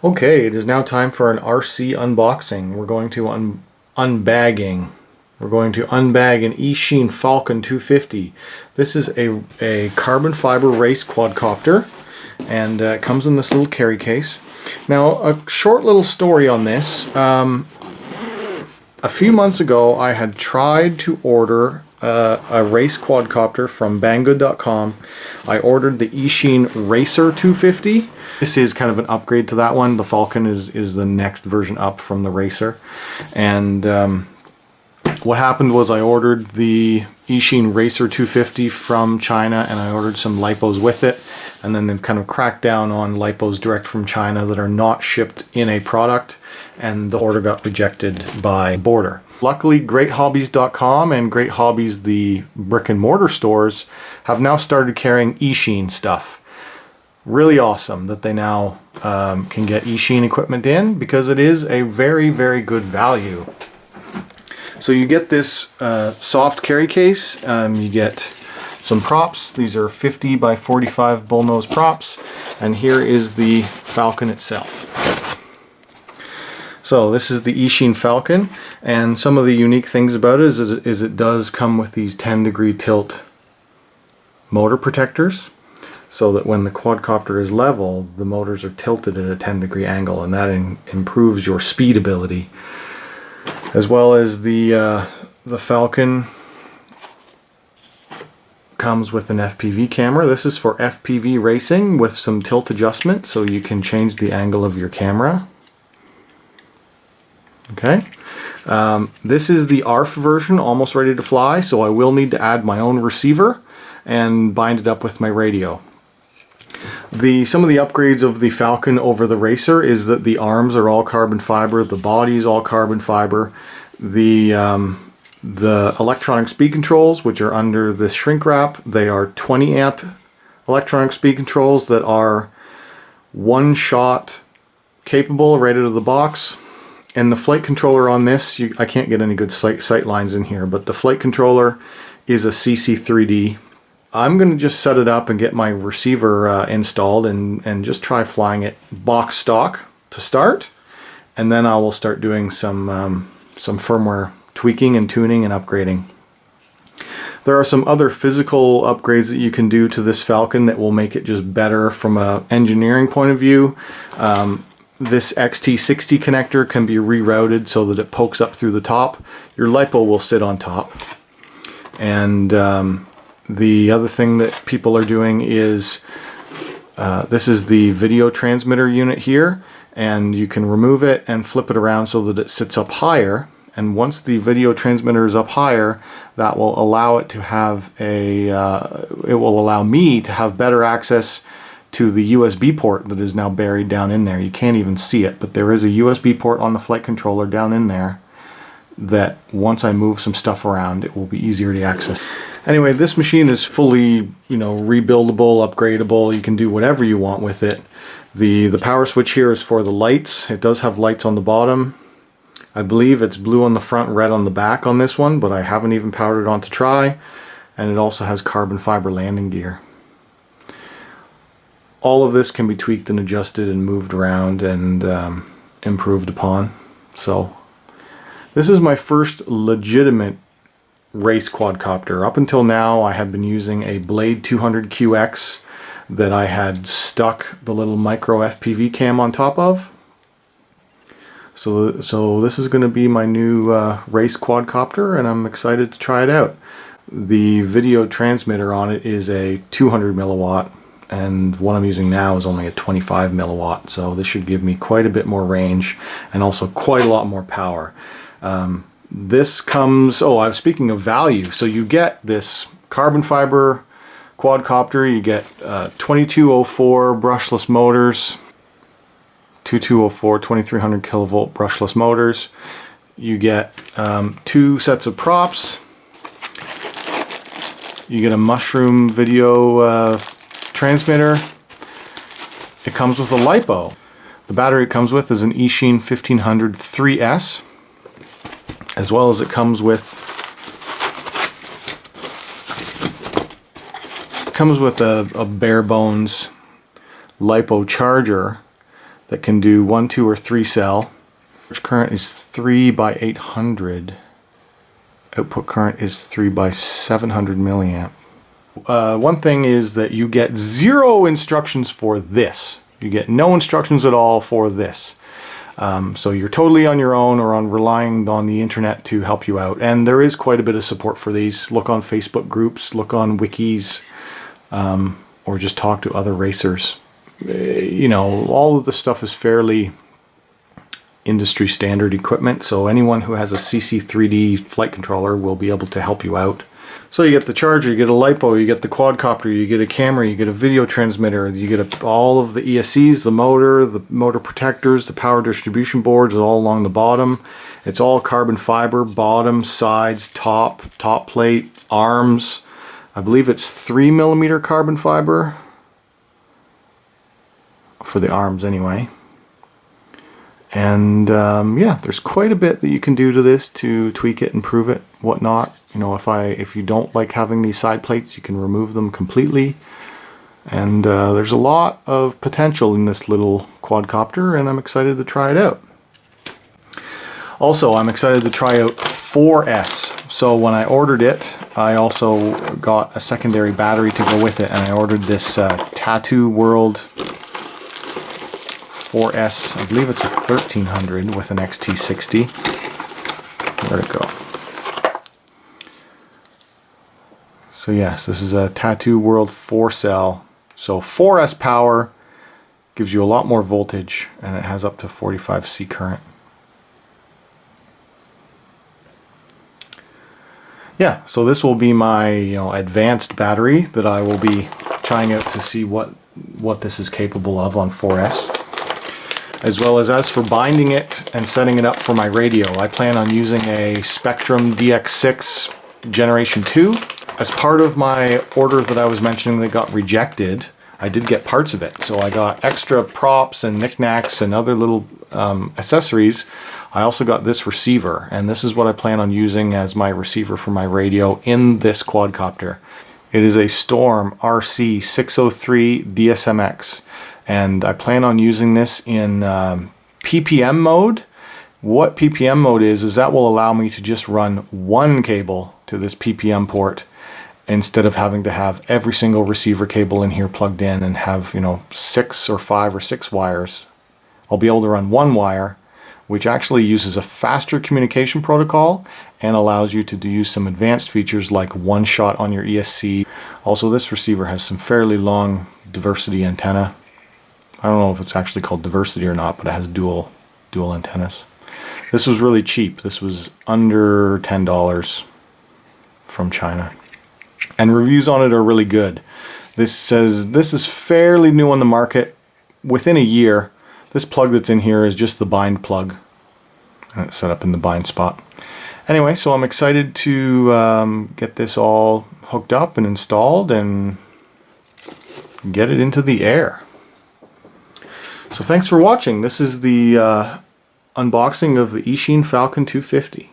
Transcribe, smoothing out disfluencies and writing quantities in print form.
Okay, it is now time for an RC unboxing. We're going to unbagging. We're going to unbag an Eachine Falcon 250. This is a carbon fiber race quadcopter, and it comes in this little carry case. Now, a short little story on this. A few months ago, I had tried to order a race quadcopter from Banggood.com. I ordered the Eachine Racer 250. This is kind of an upgrade to that one. The Falcon is the next version up from the Racer. And what happened was I ordered the Eachine Racer 250 from China, and I ordered some lipos with it. And then they've kind of cracked down on lipos direct from China that are not shipped in a product, and the order got rejected by border. Luckily, GreatHobbies.com and Great Hobbies, the brick and mortar stores, have now started carrying Eachine stuff. Really awesome that they now can get Eachine equipment in, because it is a very, very good value. So you get this soft carry case, you get some props. These are 50 by 45 bullnose props, and here is the Falcon itself. So this is the Eachine Falcon, and some of the unique things about it is it does come with these 10-degree tilt motor protectors, so that when the quadcopter is level, the motors are tilted at a 10-degree angle, and that improves your speed ability. As well as the Falcon comes with an FPV camera. This is for FPV racing with some tilt adjustment, so you can change the angle of your camera. Okay, this is the ARF version, almost ready to fly, so I will need to add my own receiver and bind it up with my radio. Some of the upgrades of the Falcon over the Racer is that the arms are all carbon fiber, the body is all carbon fiber, the electronic speed controls, which are under this shrink wrap, they are 20 amp electronic speed controls that are one shot capable right out of the box. And the flight controller on this, I can't get any good sight lines in here, but the flight controller is a CC3D. I'm going to just set it up and get my receiver installed and just try flying it box stock to start, and then I will start doing some firmware tweaking and tuning and upgrading. There are some other physical upgrades that you can do to this Falcon that will make it just better from an engineering point of view. This XT60 connector can be rerouted so that it pokes up through the top. Your LiPo will sit on top. And the other thing that people are doing is, this is the video transmitter unit here, and you can remove it and flip it around so that it sits up higher. And once the video transmitter is up higher, that will allow it to have it will allow me to have better access to the USB port that is now buried down in there. You can't even see it, but there is a USB port on the flight controller down in there that once I move some stuff around, it will be easier to access. Anyway, this machine is fully, rebuildable, upgradable. You can do whatever you want with it. The power switch here is for the lights. It does have lights on the bottom. I believe it's blue on the front, red on the back on this one, but I haven't even powered it on to try. And it also has carbon fiber landing gear. All of this can be tweaked and adjusted and moved around and improved upon. So this is my first legitimate race quadcopter. Up until now, I have been using a Blade 200 QX that I had stuck the little micro FPV cam on top of. So this is going to be my new race quadcopter, and I'm excited to try it out. The video transmitter on it is a 200 milliwatt, and what I'm using now is only a 25 milliwatt, so this should give me quite a bit more range and also quite a lot more power. This comes, I was speaking of value, so you get this carbon fiber quadcopter, you get 2204 brushless motors, 2204 2300 kilovolt brushless motors, you get 2 sets of props, you get a mushroom video transmitter. It comes with a LiPo. The battery it comes with is an Eachine 1500 3S, as well as it comes with a bare bones LiPo charger that can do 1, 2, or 3 cell. Which current is 3 by 800. Output current is 3 by 700 milliamp. One thing is that you get 0 instructions for this. You get no instructions at all for this. So you're totally on your own or relying on the internet to help you out. And there is quite a bit of support for these. Look on Facebook groups, look on wikis, or just talk to other racers. You know, all of the stuff is fairly industry standard equipment, so anyone who has a CC3D flight controller will be able to help you out. So you get the charger, you get a LiPo, you get the quadcopter, you get a camera, you get a video transmitter, you get all of the ESCs, the motor protectors, the power distribution boards all along the bottom. It's all carbon fiber, bottom, sides, top plate, arms. I believe it's 3mm carbon fiber for the arms anyway. And yeah, there's quite a bit that you can do to this to tweak it, improve it, whatnot. You know, if you don't like having these side plates, you can remove them completely. And there's a lot of potential in this little quadcopter, and I'm excited to try it out. Also, I'm excited to try out 4S. So when I ordered it, I also got a secondary battery to go with it, and I ordered this Tattoo World 4S, I believe it's a 1300 with an XT60. Where'd it go? So yes, this is a Tattoo World 4-cell. So 4S power, gives you a lot more voltage, and it has up to 45C current. Yeah, so this will be my advanced battery that I will be trying out to see what this is capable of on 4S. As well as for binding it and setting it up for my radio, I plan on using a Spectrum DX6 Generation 2. As part of my order that I was mentioning that got rejected, I did get parts of it. So I got extra props and knickknacks and other little accessories. I also got this receiver, and this is what I plan on using as my receiver for my radio in this quadcopter. It is a Storm RC603 DSMX. And I plan on using this in PPM mode. What PPM mode is that will allow me to just run one cable to this PPM port instead of having to have every single receiver cable in here plugged in and have 6 or 5 or 6 wires. I'll be able to run one wire, which actually uses a faster communication protocol and allows you to use some advanced features like one shot on your ESC. Also, this receiver has some fairly long diversity antenna. I don't know if it's actually called diversity or not, but it has dual antennas. This was really cheap. This was under $10 from China. And reviews on it are really good. This says this is fairly new on the market. Within a year, this plug that's in here is just the bind plug. And it's set up in the bind spot. Anyway, so I'm excited to get this all hooked up and installed and get it into the air. So thanks for watching. This is the unboxing of the Eachine Falcon 250.